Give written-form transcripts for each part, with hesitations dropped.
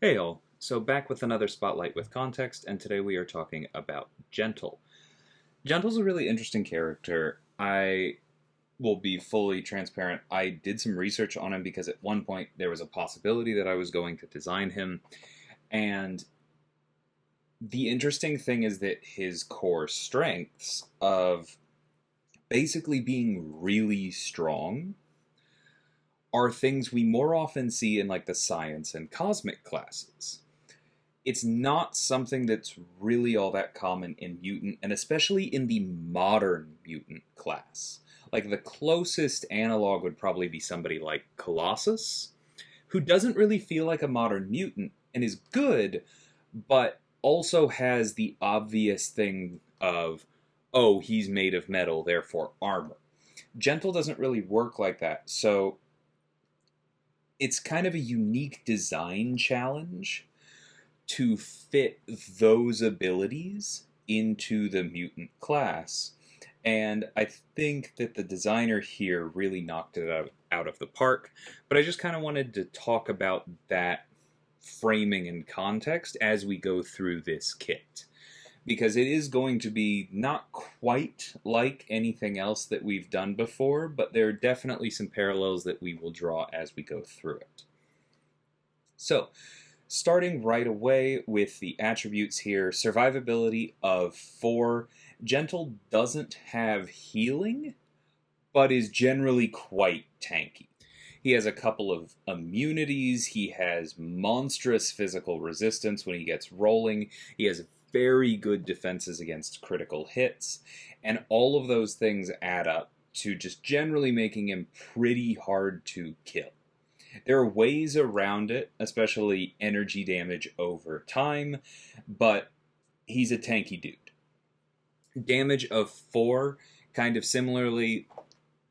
Hey all, so back with another Spotlight with Context, and today we are talking about Gentle. Gentle's a really interesting character. I will be fully transparent. I did some research on him because at one point there was a possibility that I was going to design him, and the interesting thing is that his core strengths of basically being really strong are things we more often see in like the science and cosmic classes. It's not something that's really all that common in mutant, and especially in the modern mutant class. Like the closest analog would probably be somebody like Colossus, who doesn't really feel like a modern mutant and is good, but also has the obvious thing of, oh, he's made of metal, therefore armor. Gentle doesn't really work like that, so it's kind of a unique design challenge to fit those abilities into the mutant class. And I think that the designer here really knocked it out of the park. But I just kind of wanted to talk about that framing and context as we go through this kit. Because it is going to be not quite like anything else that we've done before, but there are definitely some parallels that we will draw as we go through it. So, starting right away with the attributes here, survivability of 4. Gentle doesn't have healing, but is generally quite tanky. He has a couple of immunities. He has monstrous physical resistance when he gets rolling. He has very good defenses against critical hits. And all of those things add up to just generally making him pretty hard to kill. There are ways around it, especially energy damage over time, but he's a tanky dude. Damage of 4, kind of similarly,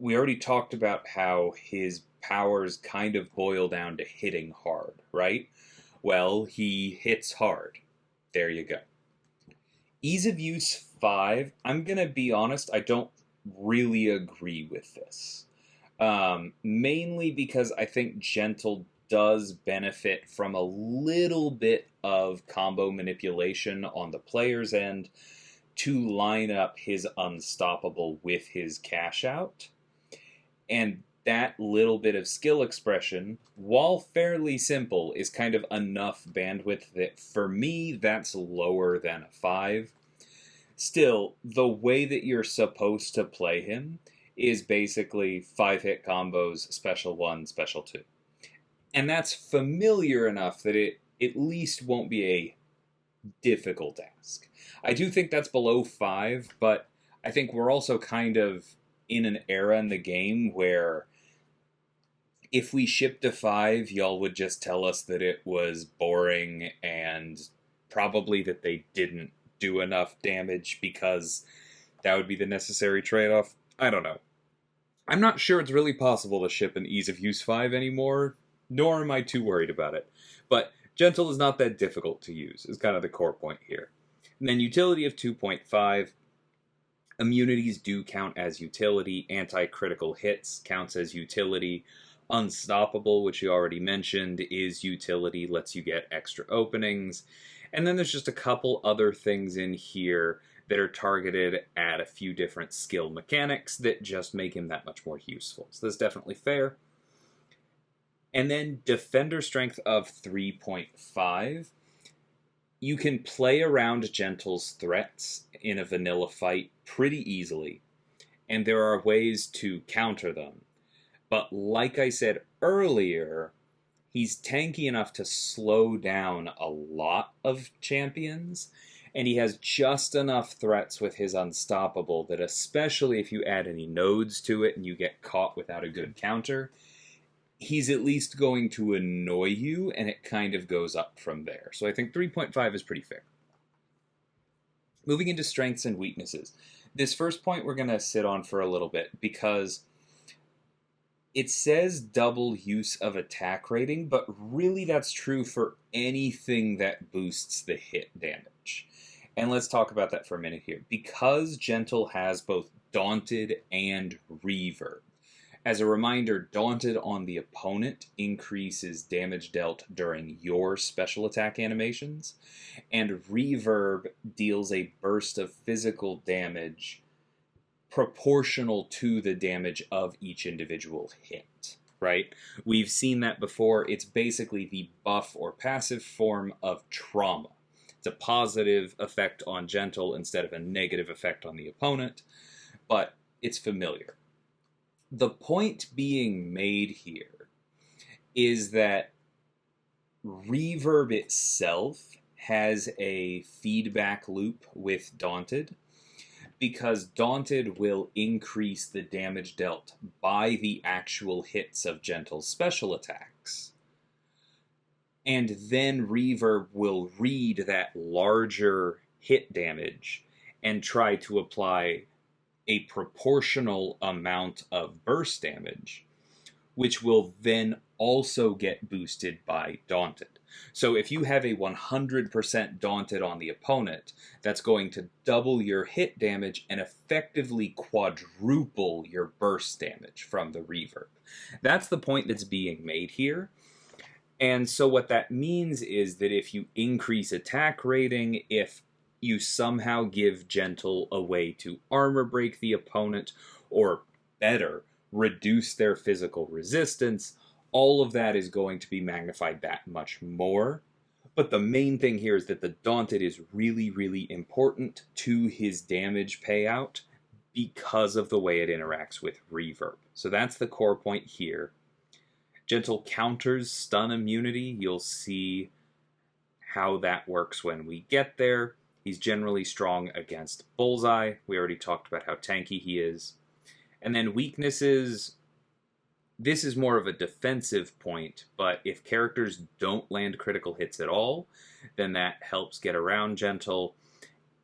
we already talked about how his powers kind of boil down to hitting hard, right? Well, he hits hard. There you go. Ease of use 5, I'm going to be honest, I don't really agree with this. Mainly because I think Gentle does benefit from a little bit of combo manipulation on the player's end to line up his unstoppable with his cash out. And that little bit of skill expression, while fairly simple, is kind of enough bandwidth that for me that's lower than a 5. Still, the way that you're supposed to play him is basically 5-hit combos, special 1, special 2. And that's familiar enough that it at least won't be a difficult ask. I do think that's below 5, but I think we're also kind of in an era in the game where if we shipped to 5, y'all would just tell us that it was boring and probably that they didn't do enough damage because that would be the necessary trade-off. I don't know. I'm not sure it's really possible to ship an Ease of Use 5 anymore, nor am I too worried about it. But Gentle is not that difficult to use, is kind of the core point here. And then utility of 2.5. Immunities do count as utility. Anti-critical hits counts as utility. Unstoppable, which you already mentioned, is utility, lets you get extra openings. And then there's just a couple other things in here that are targeted at a few different skill mechanics that just make him that much more useful. So that's definitely fair. And then Defender Strength of 3.5. You can play around Gentle's threats in a vanilla fight pretty easily, and there are ways to counter them. But like I said earlier, he's tanky enough to slow down a lot of champions, and he has just enough threats with his Unstoppable that especially if you add any nodes to it and you get caught without a good counter, he's at least going to annoy you, and it kind of goes up from there. So I think 3.5 is pretty fair. Moving into strengths and weaknesses. This first point we're going to sit on for a little bit because it says double use of attack rating, but really that's true for anything that boosts the hit damage. And let's talk about that for a minute here. Because Gentle has both Daunted and Reverb, As a reminder, Daunted on the opponent increases damage dealt during your special attack animations, and Reverb deals a burst of physical damage proportional to the damage of each individual hit, right? We've seen that before. It's basically the buff or passive form of trauma. It's a positive effect on Gentle instead of a negative effect on the opponent, but it's familiar. The point being made here is that Reverb itself has a feedback loop with Daunted, because Daunted will increase the damage dealt by the actual hits of Gentle's special attacks. And then Reverb will read that larger hit damage and try to apply a proportional amount of burst damage, which will then also get boosted by Daunted. So if you have a 100% Daunted on the opponent, that's going to double your hit damage and effectively quadruple your burst damage from the Reverb. That's the point that's being made here. And so what that means is that if you increase attack rating, if you somehow give Gentle a way to armor break the opponent, or better, reduce their physical resistance, all of that is going to be magnified that much more. But the main thing here is that the Daunted is really, really important to his damage payout because of the way it interacts with Reverb. So that's the core point here. Gentle counters stun immunity. You'll see how that works when we get there. He's generally strong against Bullseye. We already talked about how tanky he is. And then weaknesses, this is more of a defensive point, but if characters don't land critical hits at all, then that helps get around Gentle.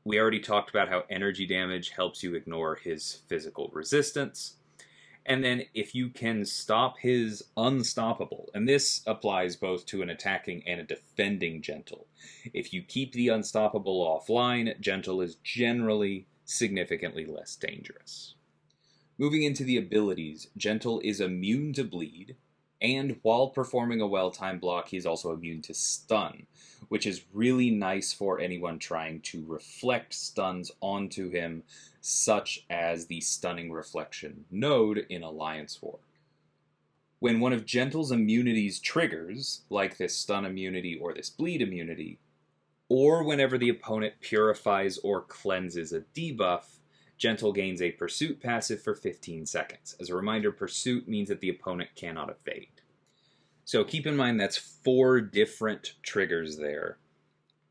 We already talked about how energy damage helps you ignore his physical resistance. And then if you can stop his unstoppable, and this applies both to an attacking and a defending Gentle. If you keep the unstoppable offline, Gentle is generally significantly less dangerous. Moving into the abilities, Gentle is immune to bleed, and while performing a well-timed block, he's also immune to stun, which is really nice for anyone trying to reflect stuns onto him, such as the Stunning Reflection node in Alliance War. When one of Gentle's immunities triggers, like this stun immunity or this bleed immunity, or whenever the opponent purifies or cleanses a debuff, Gentle gains a Pursuit passive for 15 seconds. As a reminder, Pursuit means that the opponent cannot evade. So keep in mind that's 4 different triggers there.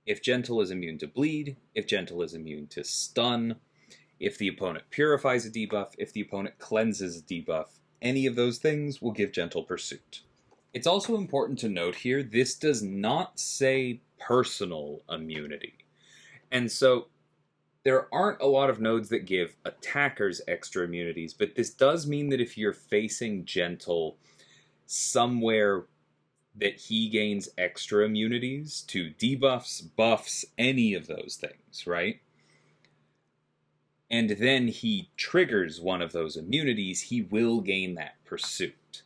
If Gentle is immune to bleed, if Gentle is immune to stun, if the opponent purifies a debuff, if the opponent cleanses a debuff, any of those things will give Gentle Pursuit. It's also important to note here, this does not say personal immunity. And so there aren't a lot of nodes that give attackers extra immunities, but this does mean that if you're facing Gentle somewhere that he gains extra immunities to debuffs, buffs, any of those things, right? And then he triggers one of those immunities, he will gain that Pursuit.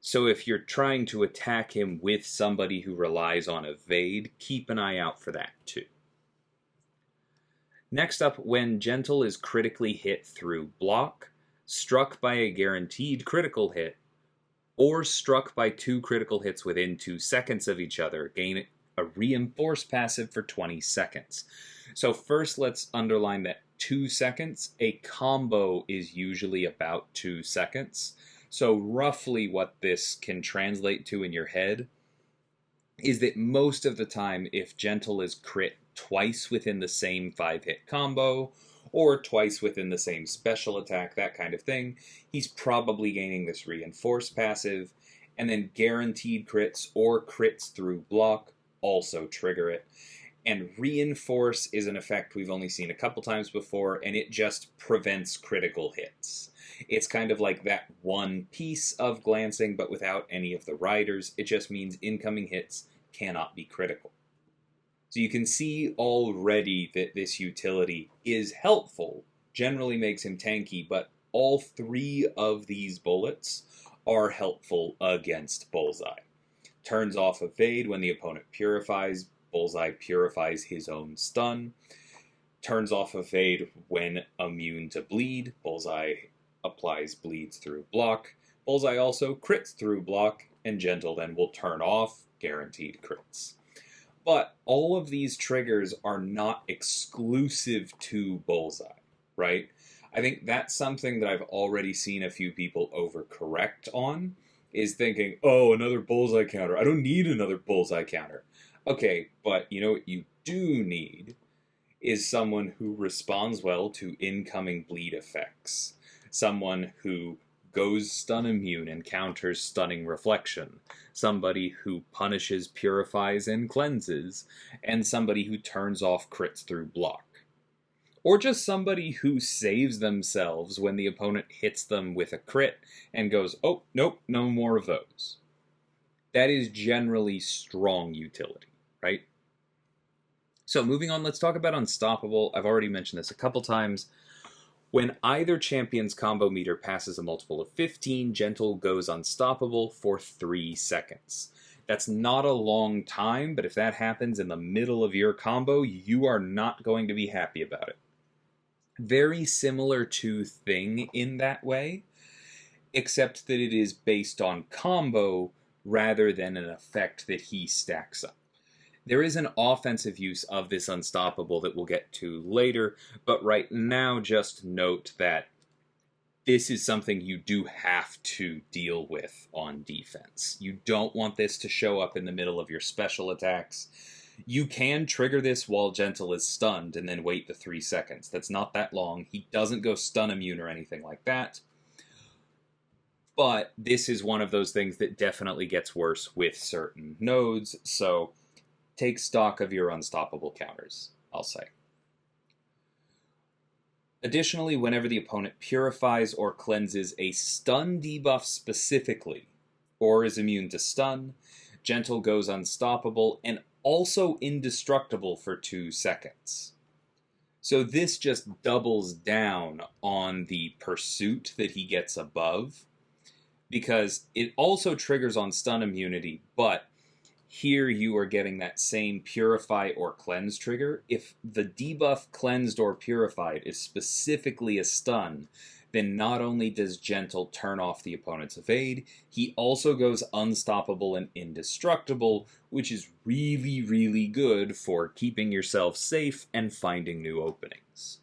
So if you're trying to attack him with somebody who relies on evade, keep an eye out for that too. Next up, when Gentle is critically hit through block, struck by a guaranteed critical hit, or struck by 2 critical hits within 2 seconds of each other, gain a Reinforce passive for 20 seconds. So first let's underline that 2 seconds. A combo is usually about 2 seconds. So roughly what this can translate to in your head is that most of the time, if Gentle is crit twice within the same 5-hit combo, or twice within the same special attack, that kind of thing, he's probably gaining this Reinforce passive, and then guaranteed crits or crits through block also trigger it. And Reinforce is an effect we've only seen a couple times before, and it just prevents critical hits. It's kind of like that one piece of glancing, but without any of the riders. It just means incoming hits cannot be critical. So you can see already that this utility is helpful, generally makes him tanky, but all three of these bullets are helpful against Bullseye. Turns off evade when the opponent purifies. Bullseye purifies his own stun. Turns off evade when immune to bleed. Bullseye applies bleeds through block. Bullseye also crits through block, and Gentle then will turn off guaranteed crits. But all of these triggers are not exclusive to Bullseye, right? I think that's something that I've already seen a few people overcorrect on, is thinking, oh, another Bullseye counter. I don't need another Bullseye counter. Okay, but you know what you do need is someone who responds well to incoming bleed effects. Someone who goes stun immune and counters stunning reflection. Somebody who punishes, purifies, and cleanses. And somebody who turns off crits through block. Or just somebody who saves themselves when the opponent hits them with a crit and goes, oh, nope, no more of those. That is generally strong utility, right? So moving on, let's talk about Unstoppable. I've already mentioned this a couple times. When either champion's combo meter passes a multiple of 15, Gentle goes unstoppable for 3 seconds. That's not a long time, but if that happens in the middle of your combo, you are not going to be happy about it. Very similar to Thing in that way, except that it is based on combo rather than an effect that he stacks up. There is an offensive use of this Unstoppable that we'll get to later, but right now just note that this is something you do have to deal with on defense. You don't want this to show up in the middle of your special attacks. You can trigger this while Gentle is stunned and then wait the 3 seconds. That's not that long. He doesn't go stun immune or anything like that. But this is one of those things that definitely gets worse with certain nodes, so take stock of your unstoppable counters, I'll say. Additionally, whenever the opponent purifies or cleanses a stun debuff specifically, or is immune to stun, Gentle goes unstoppable and also indestructible for 2 seconds. So this just doubles down on the pursuit that he gets above, because it also triggers on stun immunity, but here you are getting that same purify or cleanse trigger. If the debuff cleansed or purified is specifically a stun, then not only does Gentle turn off the opponent's evade, he also goes unstoppable and indestructible, which is really, really good for keeping yourself safe and finding new openings.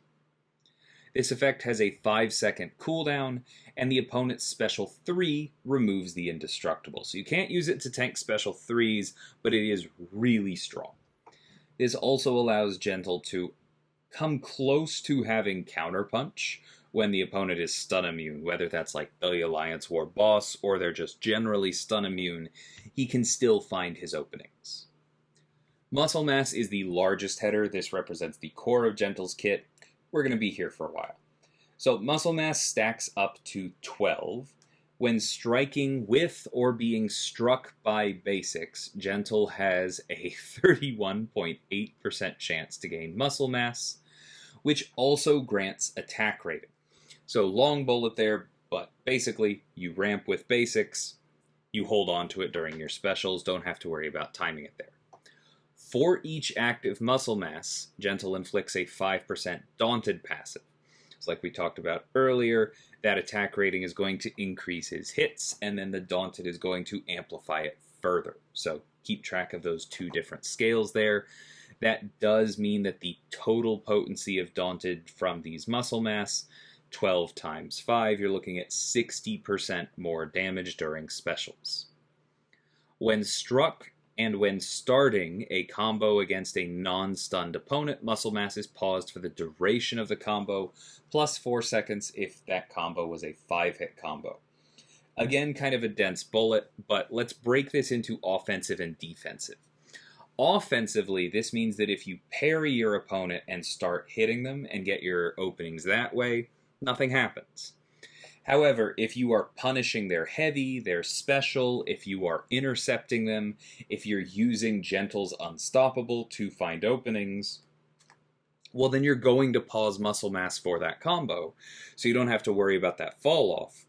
This effect has a 5-second cooldown, and the opponent's special 3 removes the indestructible. So you can't use it to tank special 3s, but it is really strong. This also allows Gentle to come close to having counterpunch when the opponent is stun immune, whether that's like the Alliance War boss or they're just generally stun immune. He can still find his openings. Muscle Mass is the largest header. This represents the core of Gentle's kit. We're going to be here for a while. So Muscle Mass stacks up to 12. When striking with or being struck by basics, Gentle has a 31.8% chance to gain Muscle Mass, which also grants attack rating. So long bullet there, but basically you ramp with basics, you hold on to it during your specials, don't have to worry about timing it there. For each active muscle mass, Gentle inflicts a 5% Daunted passive. So like we talked about earlier, that attack rating is going to increase his hits, and then the Daunted is going to amplify it further. So keep track of those 2 different scales there. That does mean that the total potency of Daunted from these muscle mass, 12 times 5, you're looking at 60% more damage during specials. When struck, and when starting a combo against a non-stunned opponent, Muscle Mass is paused for the duration of the combo, plus 4 seconds if that combo was a 5-hit combo. Again, kind of a dense bullet, but let's break this into offensive and defensive. Offensively, this means that if you parry your opponent and start hitting them and get your openings that way, nothing happens. However, if you are punishing their heavy, their special, if you are intercepting them, if you're using Gentle's Unstoppable to find openings, well, then you're going to pause muscle mass for that combo, so you don't have to worry about that fall off.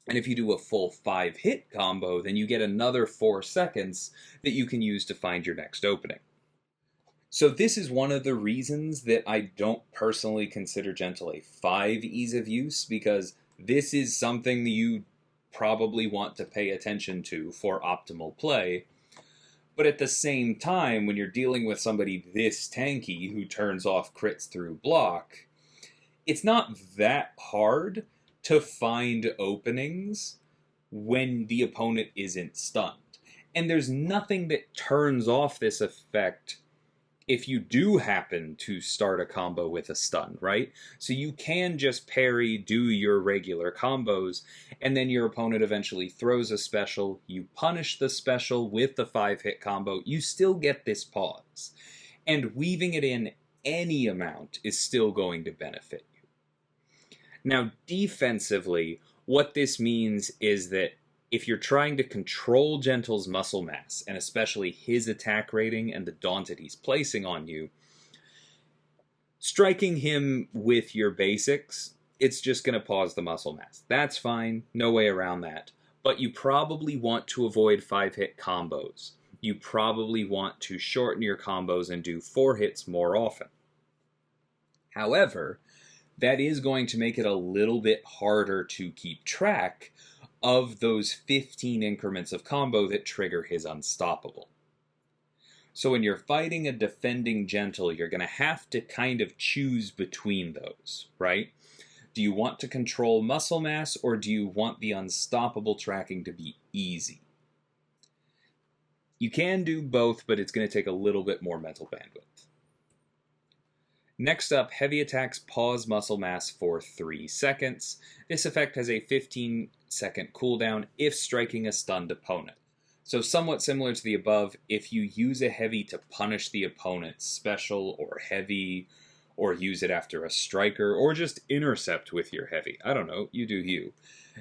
And if you do a full 5-hit combo, then you get another 4 seconds that you can use to find your next opening. So this is one of the reasons that I don't personally consider Gentle a 5 ease of use, because this is something that you probably want to pay attention to for optimal play. But at the same time, when you're dealing with somebody this tanky who turns off crits through block, it's not that hard to find openings when the opponent isn't stunned. And there's nothing that turns off this effect if you do happen to start a combo with a stun, right? So you can just parry, do your regular combos, and then your opponent eventually throws a special, you punish the special with the 5-hit combo, you still get this pause. And weaving it in any amount is still going to benefit you. Now, defensively, what this means is that if you're trying to control Gentle's muscle mass, and especially his attack rating and the daunted he's placing on you, striking him with your basics, it's just going to pause the muscle mass. That's fine, no way around that. But you probably want to avoid 5-hit combos. You probably want to shorten your combos and do 4 hits more often. However, that is going to make it a little bit harder to keep track of those 15 increments of combo that trigger his unstoppable. So when you're fighting a defending Gentle, you're going to have to kind of choose between those, right? Do you want to control muscle mass, or do you want the unstoppable tracking to be easy? You can do both, but it's going to take a little bit more mental bandwidth. Next up, heavy attacks pause muscle mass for 3 seconds. This effect has a 15-second cooldown if striking a stunned opponent. So somewhat similar to the above, if you use a heavy to punish the opponent's special or heavy, or use it after a striker, or just intercept with your heavy, I don't know, you do you,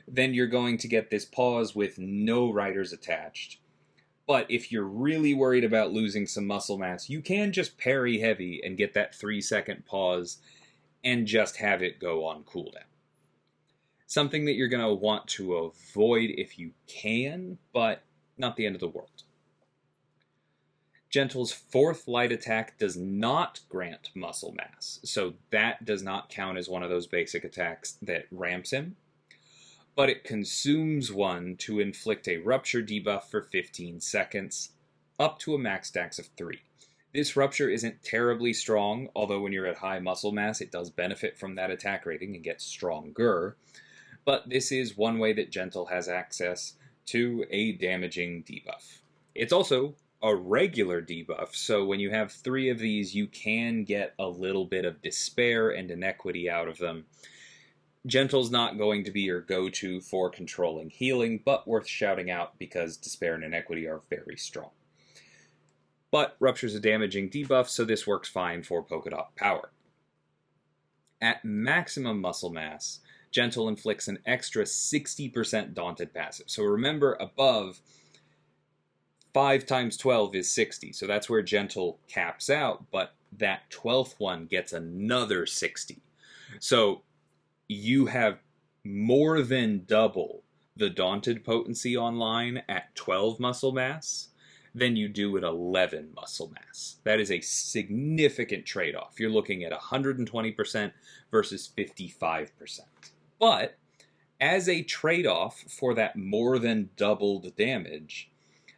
then you're going to get this pause with no riders attached. But if you're really worried about losing some muscle mass, you can just parry heavy and get that 3-second pause and just have it go on cooldown. Something that you're going to want to avoid if you can, but not the end of the world. Gentle's 4th light attack does not grant muscle mass, so that does not count as one of those basic attacks that ramps him. But it consumes one to inflict a rupture debuff for 15 seconds, up to a max stacks of 3. This rupture isn't terribly strong, although when you're at high muscle mass it does benefit from that attack rating and get stronger, but this is one way that Gentle has access to a damaging debuff. It's also a regular debuff, so when you have 3 of these you can get a little bit of despair and inequity out of them. Gentle's not going to be your go-to for controlling healing, but worth shouting out because Despair and Inequity are very strong. But Rupture's a damaging debuff, so this works fine for Polka Dot Power. At maximum muscle mass, Gentle inflicts an extra 60% Daunted passive. So remember, above, 5 times 12 is 60, so that's where Gentle caps out, but that 12th one gets another 60. So you have more than double the Daunted potency online at 12 muscle mass than you do at 11 muscle mass. That is a significant trade-off. You're looking at 120% versus 55%. But as a trade-off for that more than doubled damage,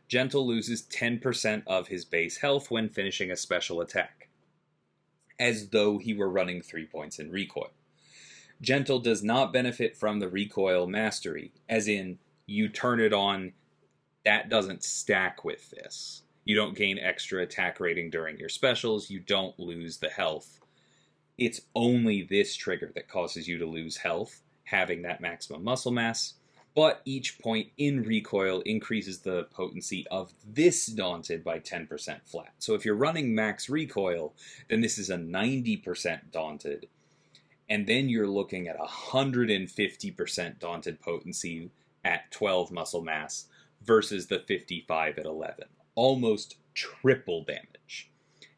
Gentle loses 10% of his base health when finishing a special attack, as though he were running 3 points in recoil. Gentle does not benefit from the recoil mastery, as in, you turn it on, that doesn't stack with this. You don't gain extra attack rating during your specials, you don't lose the health. It's only this trigger that causes you to lose health, having that maximum muscle mass, but each point in recoil increases the potency of this Daunted by 10% flat. So if you're running max recoil, then this is a 90% Daunted, and then you're looking at 150% Daunted potency at 12 muscle mass versus the 55 at 11. Almost triple damage.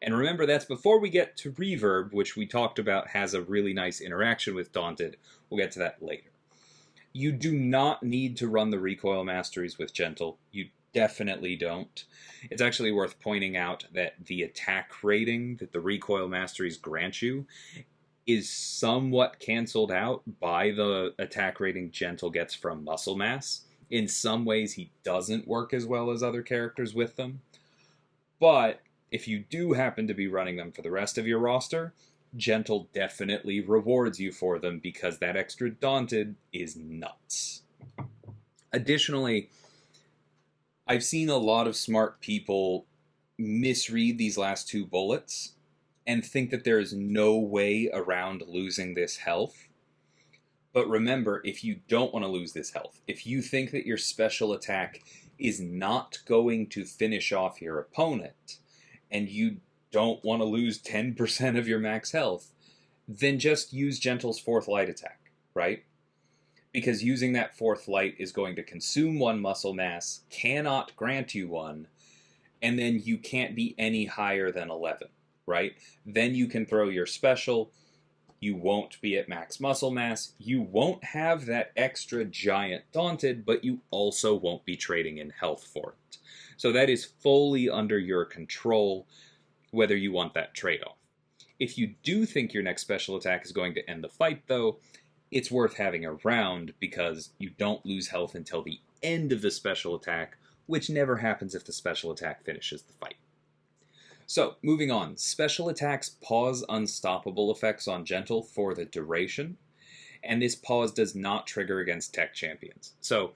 And remember, that's before we get to Reverb, which we talked about has a really nice interaction with Daunted. We'll get to that later. You do not need to run the recoil masteries with Gentle. You definitely don't. It's actually worth pointing out that the attack rating that the recoil masteries grant you is somewhat canceled out by the attack rating Gentle gets from muscle mass. In some ways, he doesn't work as well as other characters with them. But if you do happen to be running them for the rest of your roster, Gentle definitely rewards you for them because that extra Daunted is nuts. Additionally, I've seen a lot of smart people misread these last two bullets and think that there is no way around losing this health. But remember, if you don't want to lose this health, if you think that your special attack is not going to finish off your opponent, and you don't want to lose 10% of your max health, then just use Gentle's fourth light attack, right? Because using that fourth light is going to consume one muscle mass, cannot grant you one, and then you can't be any higher than 11, right? Then you can throw your special, you won't be at max muscle mass, you won't have that extra giant Daunted, but you also won't be trading in health for it. So that is fully under your control, whether you want that trade-off. If you do think your next special attack is going to end the fight, though, it's worth having around because you don't lose health until the end of the special attack, which never happens if the special attack finishes the fight. So, moving on. Special attacks pause unstoppable effects on Gentle for the duration, and this pause does not trigger against tech champions. So,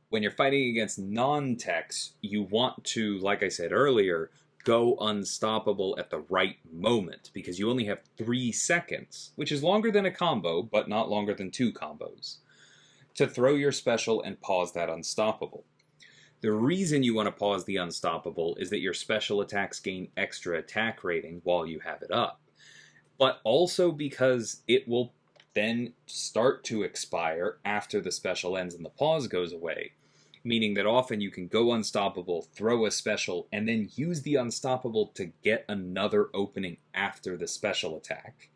when you're fighting against non-techs, you want to, like I said earlier, go unstoppable at the right moment, because you only have 3 seconds, which is longer than a combo, but not longer than 2 combos, to throw your special and pause that unstoppable. The reason you want to pause the unstoppable is that your special attacks gain extra attack rating while you have it up, but also because it will then start to expire after the special ends and the pause goes away, meaning that often you can go unstoppable, throw a special, and then use the unstoppable to get another opening after the special attack,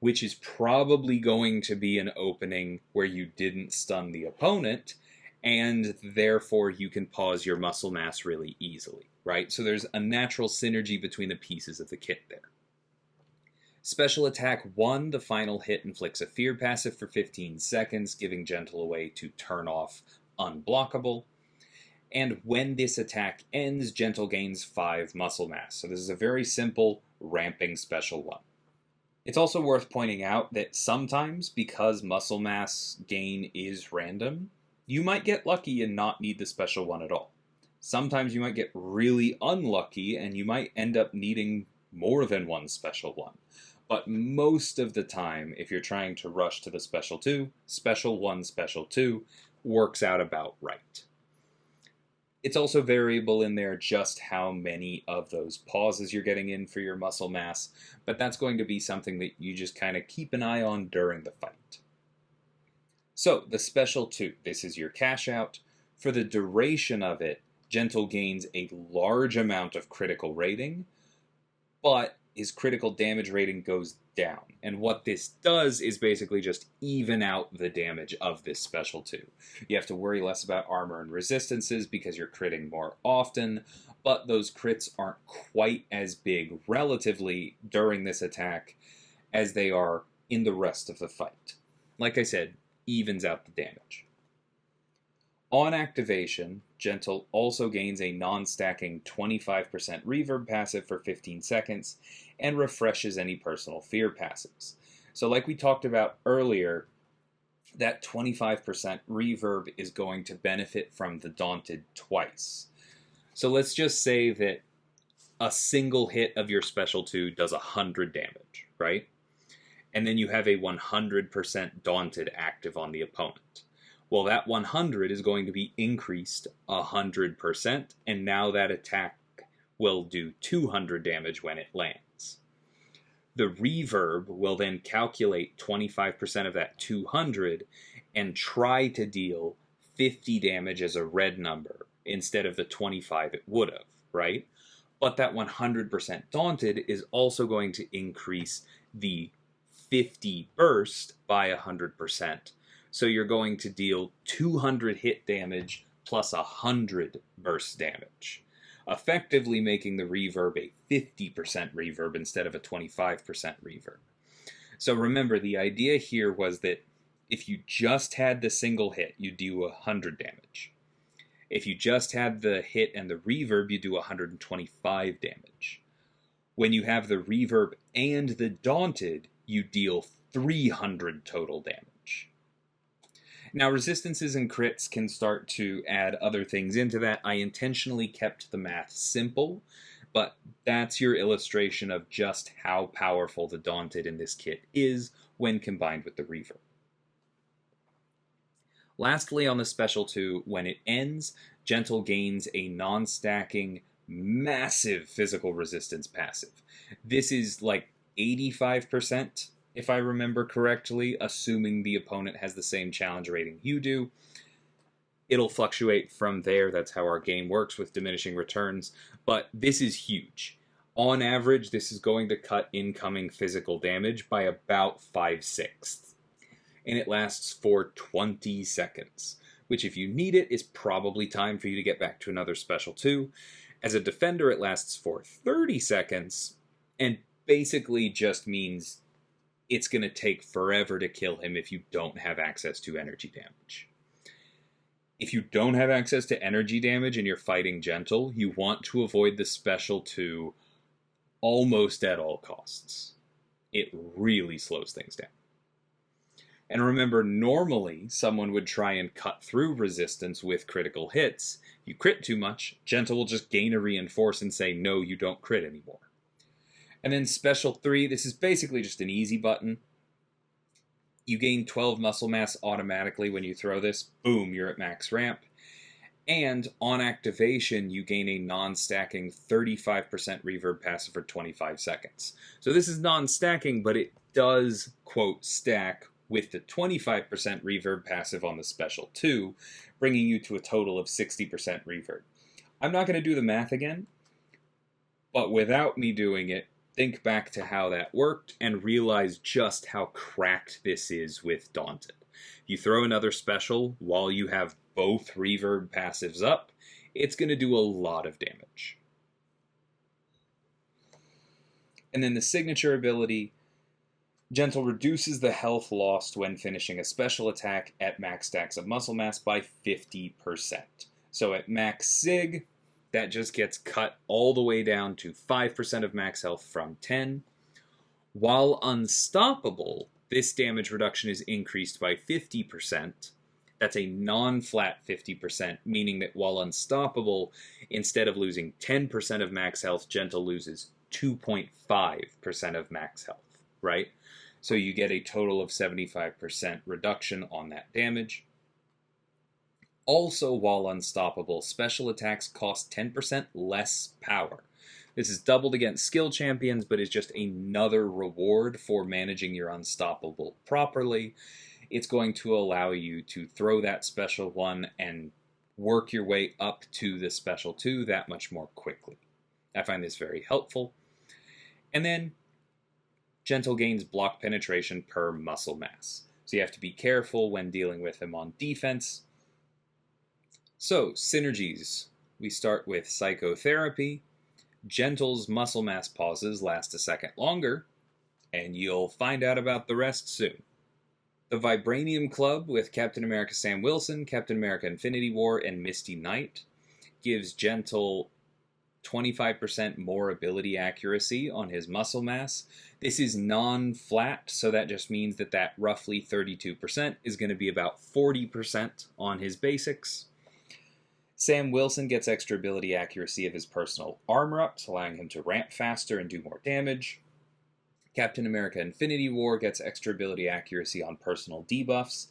which is probably going to be an opening where you didn't stun the opponent, and therefore you can pause your muscle mass really easily, right? So there's a natural synergy between the pieces of the kit there. Special Attack 1, the final hit inflicts a fear passive for 15 seconds, giving Gentle a way to turn off unblockable. And when this attack ends, Gentle gains 5 muscle mass. So this is a very simple ramping special 1. It's also worth pointing out that sometimes, because muscle mass gain is random, you might get lucky and not need the special 1 at all. Sometimes you might get really unlucky and you might end up needing more than one special 1. But most of the time, if you're trying to rush to the special 2, special 1, special 2 works out about right. It's also variable in there just how many of those pauses you're getting in for your muscle mass, but that's going to be something that you just kind of keep an eye on during the fight. So, the special 2, this is your cash out. For the duration of it, Gentle gains a large amount of critical rating, but his critical damage rating goes down. And what this does is basically just even out the damage of this special 2. You have to worry less about armor and resistances because you're critting more often, but those crits aren't quite as big relatively during this attack as they are in the rest of the fight. Like I said, evens out the damage. On activation, Gentle also gains a non-stacking 25% reverb passive for 15 seconds and refreshes any personal fear passives. So like we talked about earlier, that 25% reverb is going to benefit from the Daunted twice. So let's just say that a single hit of your special 2 does 100 damage, right? And then you have a 100% Daunted active on the opponent. Well, that 100 is going to be increased 100%, and now that attack will do 200 damage when it lands. The reverb will then calculate 25% of that 200 and try to deal 50 damage as a red number instead of the 25 it would have, right? But that 100% Daunted is also going to increase the 50 burst by 100%. So you're going to deal 200 hit damage plus 100 burst damage, effectively making the reverb a 50% reverb instead of a 25% reverb. So remember, the idea here was that if you just had the single hit, you do 100 damage. If you just had the hit and the reverb, you do 125 damage. When you have the reverb and the Daunted, you deal 300 total damage. Now, resistances and crits can start to add other things into that. I intentionally kept the math simple, but that's your illustration of just how powerful the Daunted in this kit is when combined with the reverb. Lastly, on the Special 2, when it ends, Gentle gains a non-stacking, massive physical resistance passive. This is like 85%, if I remember correctly, assuming the opponent has the same challenge rating you do. It'll fluctuate from there. That's how our game works with diminishing returns. But this is huge. On average, this is going to cut incoming physical damage by about 5/6. And it lasts for 20 seconds, which if you need it is probably time for you to get back to another Special 2. As a defender, it lasts for 30 seconds, and basically just means it's going to take forever to kill him if you don't have access to energy damage. If you don't have access to energy damage and you're fighting Gentle, you want to avoid the Special 2 almost at all costs. It really slows things down. And remember, normally someone would try and cut through resistance with critical hits. You crit too much, Gentle will just gain a reinforce and say, no, you don't crit anymore. And then Special 3, this is basically just an easy button. You gain 12 muscle mass automatically when you throw this. Boom, you're at max ramp. And on activation, you gain a non-stacking 35% reverb passive for 25 seconds. So this is non-stacking, but it does, quote, stack with the 25% reverb passive on the Special 2, bringing you to a total of 60% reverb. I'm not going to do the math again, but without me doing it, think back to how that worked and realize just how cracked this is with Daunted. You throw another Special while you have both reverb passives up, it's going to do a lot of damage. And then the signature ability, Gentle reduces the health lost when finishing a special attack at max stacks of muscle mass by 50%. So at max sig, that just gets cut all the way down to 5% of max health from 10. While unstoppable, this damage reduction is increased by 50%. That's a non-flat 50%, meaning that while unstoppable, instead of losing 10% of max health, Gentle loses 2.5% of max health, right? So you get a total of 75% reduction on that damage. Also, while unstoppable, special attacks cost 10% less power. This is doubled against skill champions, but is just another reward for managing your unstoppable properly. It's going to allow you to throw that special one and work your way up to the Special 2 that much more quickly. I find this very helpful. And then Gentle gains block penetration per muscle mass. So you have to be careful when dealing with him on defense. So, synergies. We start with psychotherapy. Gentle's muscle mass pauses last a second longer, and you'll find out about the rest soon. The Vibranium Club with Captain America Sam Wilson, Captain America Infinity War, and Misty Knight gives Gentle 25% more ability accuracy on his muscle mass. This is non-flat, so that just means that that roughly 32% is going to be about 40% on his basics. Sam Wilson gets extra ability accuracy of his personal armor ups, allowing him to ramp faster and do more damage. Captain America Infinity War gets extra ability accuracy on personal debuffs,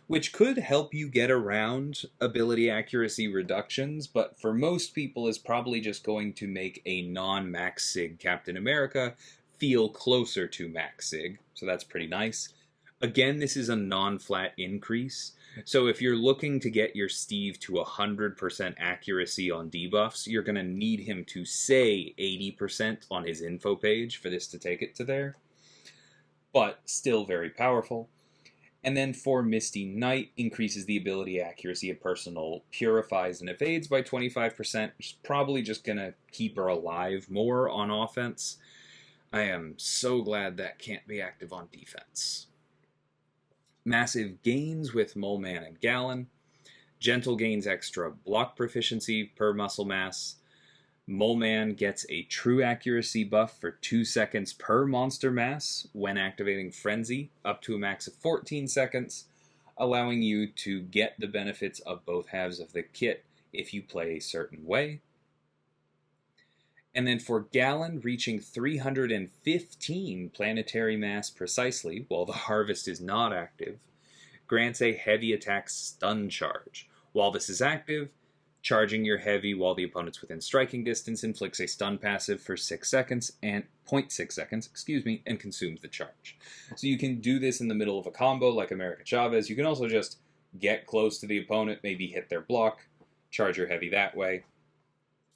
which could help you get around ability accuracy reductions, but for most people is probably just going to make a non-max sig Captain America feel closer to max sig, so that's pretty nice. Again, this is a non-flat increase. So if you're looking to get your Steve to 100% accuracy on debuffs, you're going to need him to say 80% on his info page for this to take it to there. But still very powerful. And then for Misty Knight, increases the ability accuracy of personal purifies and evades by 25%, which is probably just going to keep her alive more on offense. I am so glad that can't be active on defense. Massive gains with Mole Man and Gallon. Gentle gains extra block proficiency per muscle mass. Mole Man gets a true accuracy buff for 2 seconds per monster mass when activating Frenzy, up to a max of 14 seconds, allowing you to get the benefits of both halves of the kit if you play a certain way. And then for Gallon, reaching 315 planetary mass precisely, while the Harvest is not active, grants a heavy attack stun charge. While this is active, charging your heavy while the opponent's within striking distance inflicts a stun passive for 6 seconds and 0.6 seconds, and consumes the charge. So you can do this in the middle of a combo like America Chavez. You can also just get close to the opponent, maybe hit their block, charge your heavy that way.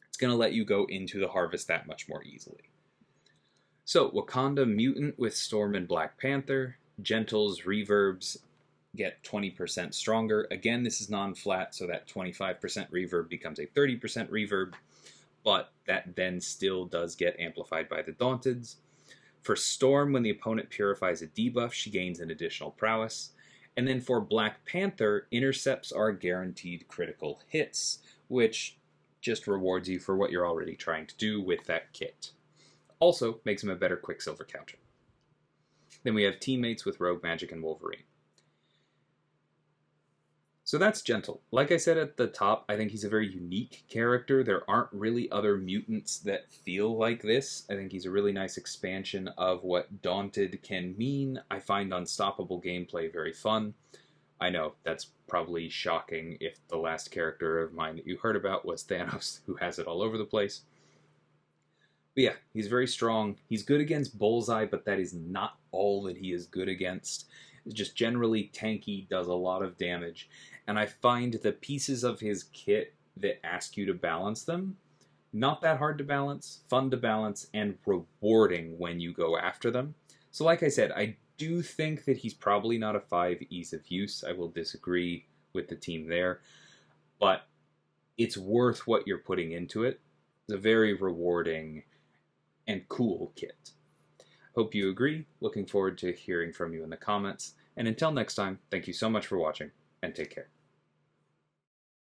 It's going to let you go into the Harvest that much more easily. So, Wakanda Mutant with Storm and Black Panther. Gentle's reverbs get 20% stronger. Again, this is non-flat, so that 25% reverb becomes a 30% reverb, but that then still does get amplified by the Daunteds. For Storm, when the opponent purifies a debuff, she gains an additional prowess. And then for Black Panther, intercepts are guaranteed critical hits, which just rewards you for what you're already trying to do with that kit. Also, makes him a better Quicksilver counter. Then we have teammates with Rogue, Magic, and Wolverine. So that's Gentle. Like I said at the top, I think he's a very unique character. There aren't really other mutants that feel like this. I think he's a really nice expansion of what Daunted can mean. I find unstoppable gameplay very fun. I know, that's probably shocking if the last character of mine that you heard about was Thanos, who has it all over the place. But yeah, he's very strong. He's good against Bullseye, but that is not all that he is good against. He's just generally tanky, does a lot of damage. And I find the pieces of his kit that ask you to balance them not that hard to balance, fun to balance, and rewarding when you go after them. So like I said, I do think that he's probably not a 5 ease of use. I will disagree with the team there. But it's worth what you're putting into it. It's a very rewarding and cool kit. Hope you agree. Looking forward to hearing from you in the comments. And until next time, thank you so much for watching, and take care.